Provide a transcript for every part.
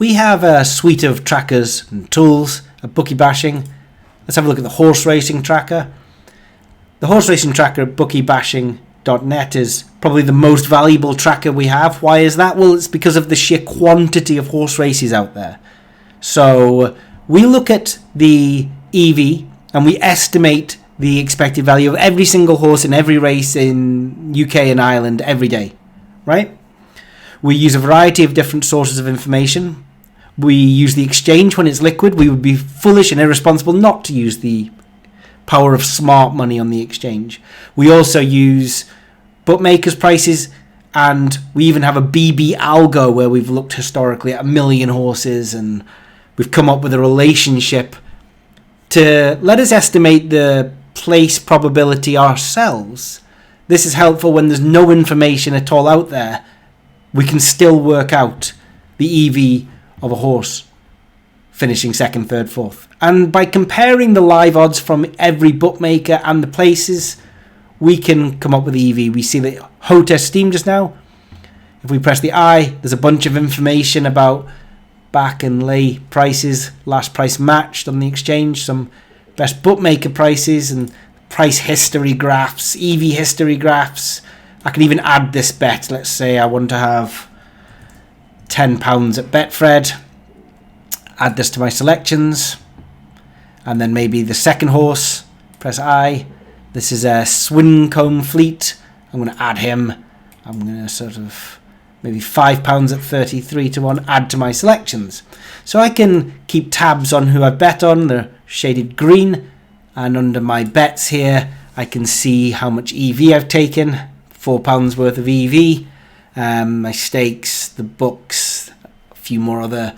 We have a suite of trackers and tools at Bookie Bashing. Let's have a look at the horse racing tracker. The horse racing tracker at bookiebashing.net is probably the most valuable tracker we have. Why is that? Well, it's because of the sheer quantity of horse races out there. So we look at the EV and we estimate the expected value of every single horse in every race in UK and Ireland every day, right? We use a variety of different sources of information. We use the exchange when it's liquid. We would be foolish and irresponsible not to use the power of smart money on the exchange. We also use bookmakers' prices, and we even have a BB algo where we've looked historically at 1 million horses, and we've come up with a relationship to let us estimate the place probability ourselves. This is helpful when there's no information at all out there. We can still work out the EV of a horse finishing second, third, fourth. And by comparing the live odds from every bookmaker and the places, we can come up with the EV. We see the Hota Steam just now. If we press the I, there's a bunch of information about back and lay prices, last price matched on the exchange, some best bookmaker prices and price history graphs, EV history graphs. I can even add this bet. Let's say I want to have £10 at Betfred. Add this to my selections. And then maybe the second horse. Press I. This is a Swincombe Fleet. I'm going to add him. I'm going to sort of maybe £5 at 33 to 1. Add to my selections. So I can keep tabs on who I bet on. They're shaded green. And under my bets here, I can see how much EV I've taken. £4 worth of EV. My stakes, the books, a few more other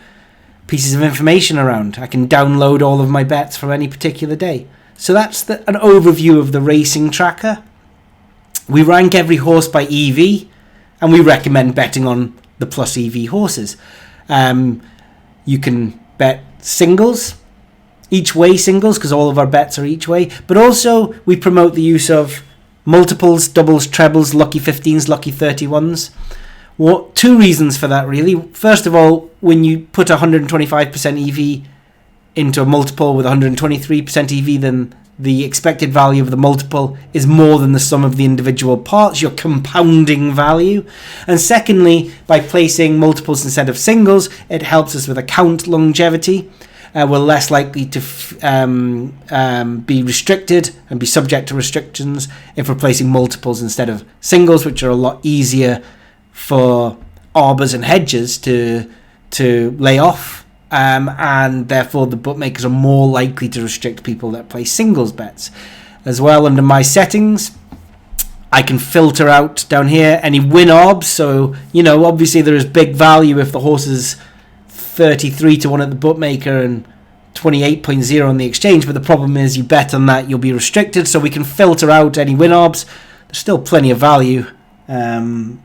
pieces of information around. I can download all of my bets from any particular day. So that's an overview of the racing tracker. We rank every horse by EV, and we recommend betting on the plus EV horses. You can bet singles, each way singles, because all of our bets are each way. But also we promote the use of multiples, doubles, trebles, lucky 15s, lucky 31s. Well, two reasons for that, really. First of all, when you put 125% EV into a multiple with 123% EV, then the expected value of the multiple is more than the sum of the individual parts. You're compounding value. And secondly, by placing multiples instead of singles, it helps us with account longevity. We're less likely to be restricted and be subject to restrictions if we're placing multiples instead of singles, which are a lot easier for arbors and hedges to lay off, and therefore the bookmakers are more likely to restrict people that play singles bets. As well, under my settings, I can filter out down here any win arbs. So, obviously there is big value if the horse is 33 to 1 at the bookmaker and 28.0 on the exchange, but the problem is you bet on that, you'll be restricted. So we can filter out any win arbs. There's still plenty of value out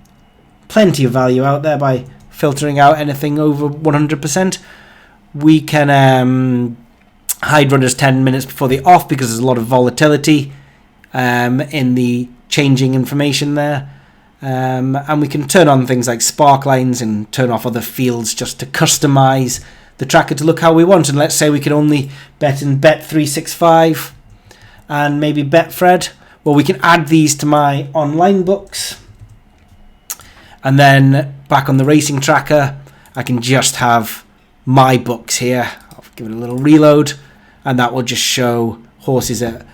there by filtering out anything over 100%. We can hide runners 10 minutes before the off because there's a lot of volatility in the changing information there. And we can turn on things like spark lines and turn off other fields just to customize the tracker to look how we want. And let's say we can only bet in Bet365 and maybe Betfred. Well, we can add these to my online books. And then back on the racing tracker, I can just have my books here. I'll give it a little reload, and that will just show horses at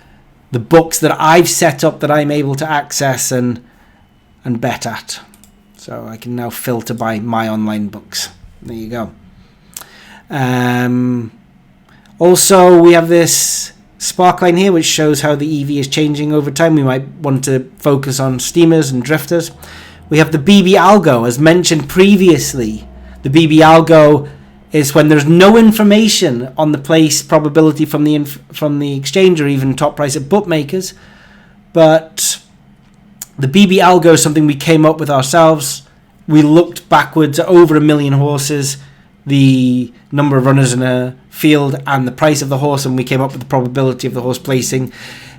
the books that I've set up that I'm able to access and bet at. So I can now filter by my online books. There you go. Also, we have this sparkline here which shows how the EV is changing over time. We might want to focus on steamers and drifters. We have the BB algo, as mentioned previously. The BB algo is when there's no information on the place probability from the exchange or even top price at bookmakers, but the BB algo is something we came up with ourselves. We looked backwards at over 1 million horses, the number of runners in a field and the price of the horse, and we came up with the probability of the horse placing.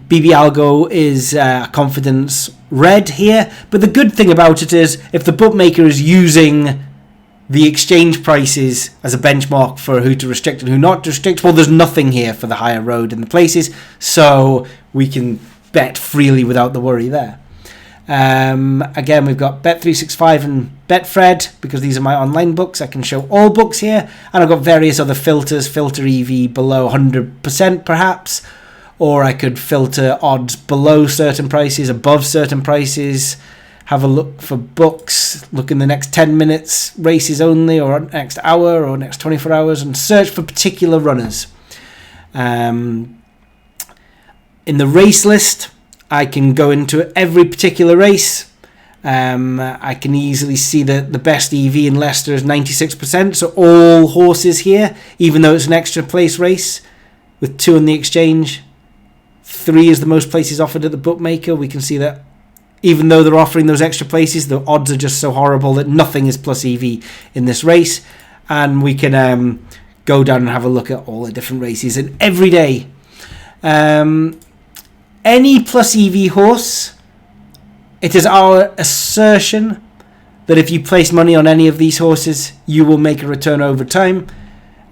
BB algo is confidence red here, but the good thing about it is if the bookmaker is using the exchange prices as a benchmark for who to restrict and who not to restrict. Well, there's nothing here for the higher road in the places, so we can bet freely without the worry there. Again, we've got Bet365 and Betfred, because these are my online books. I can show all books here, and I've got various other filters. Filter EV below 100% perhaps, or I could filter odds below certain prices, above certain prices. Have a look for books, look in the next 10 minutes, races only, or next hour, or next 24 hours, and search for particular runners. In the race list, I can go into every particular race. I can easily see that the best EV in Leicester is 96%, so all horses here, even though it's an extra place race, with 2 on the exchange, 3 is the most places offered at the bookmaker. We can see that even though they're offering those extra places, the odds are just so horrible that nothing is plus EV in this race. And we can go down and have a look at all the different races. And every day, any plus EV horse, it is our assertion that if you place money on any of these horses, you will make a return over time.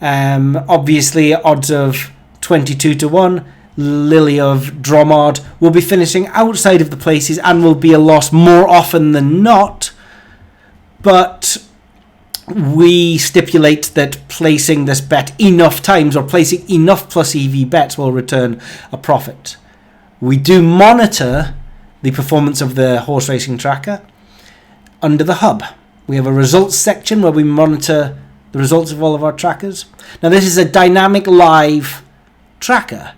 Obviously, odds of 22 to 1. Lily of Dromard will be finishing outside of the places and will be a loss more often than not, but we stipulate that placing this bet enough times, or placing enough plus EV bets, will return a profit. We do monitor the performance of the horse racing tracker under the hub. We have a results section where we monitor the results of all of our trackers. Now, this is a dynamic live tracker.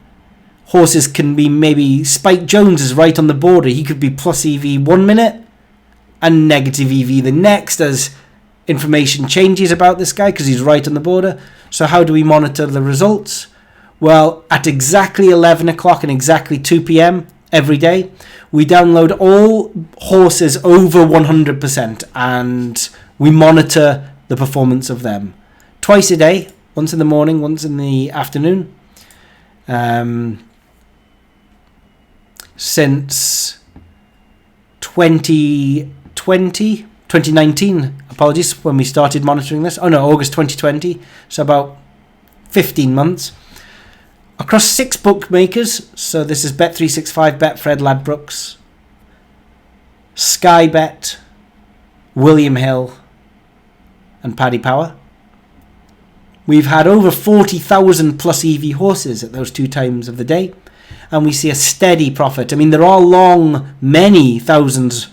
Horses can be, maybe Spike Jones is right on the border. He could be plus EV 1 minute and negative EV the next, as information changes about this guy because he's right on the border. So how do we monitor the results? Well, at exactly 11 o'clock and exactly 2 p.m. every day, we download all horses over 100% and we monitor the performance of them. Twice a day, once in the morning, once in the afternoon. Since 2019, apologies, when we started monitoring this. Oh no, August 2020, so about 15 months. Across 6 bookmakers, so this is Bet365, Betfred, Ladbrokes, Sky Bet, William Hill, and Paddy Power. We've had over 40,000 plus EV horses at those 2 times of the day. And we see a steady profit. I mean, there are many thousands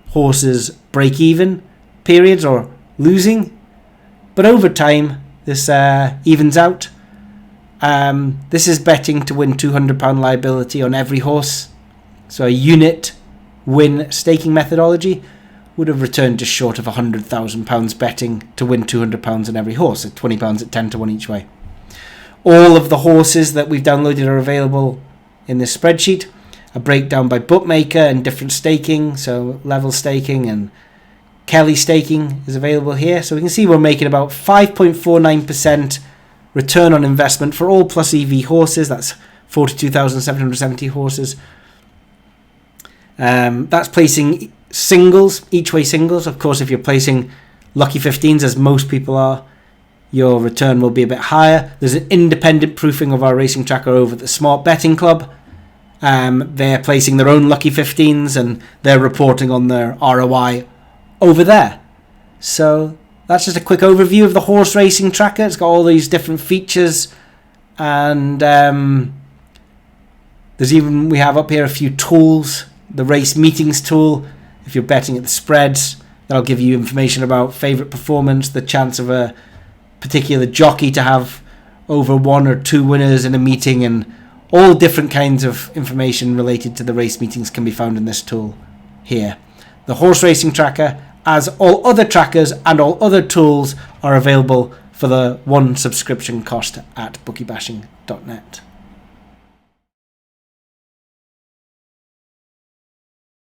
horses break-even periods or losing. But over time, this evens out. This is betting to win £200 liability on every horse. So a unit win staking methodology would have returned just short of £100,000 betting to win £200 on every horse at £20 at 10 to 1 each way. All of the horses that we've downloaded are available in this spreadsheet. A breakdown by bookmaker and different staking, so level staking and Kelly staking is available here. So we can see we're making about 5.49% return on investment for all plus EV horses. That's 42,770 horses. That's placing singles, each way singles. Of course, if you're placing lucky 15s, as most people are, your return will be a bit higher. There's an independent proofing of our racing tracker over at the Smart Betting Club. They're placing their own lucky 15s and they're reporting on their ROI over there. So that's just a quick overview of the horse racing tracker. It's got all these different features, and we have up here a few tools. The race meetings tool, if you're betting at the spreads, that'll give you information about favourite performance, the chance of a particular jockey to have over 1 or 2 winners in a meeting, and all different kinds of information related to the race meetings can be found in this tool here. The horse racing tracker, as all other trackers and all other tools, are available for the 1 subscription cost at bookiebashing.net.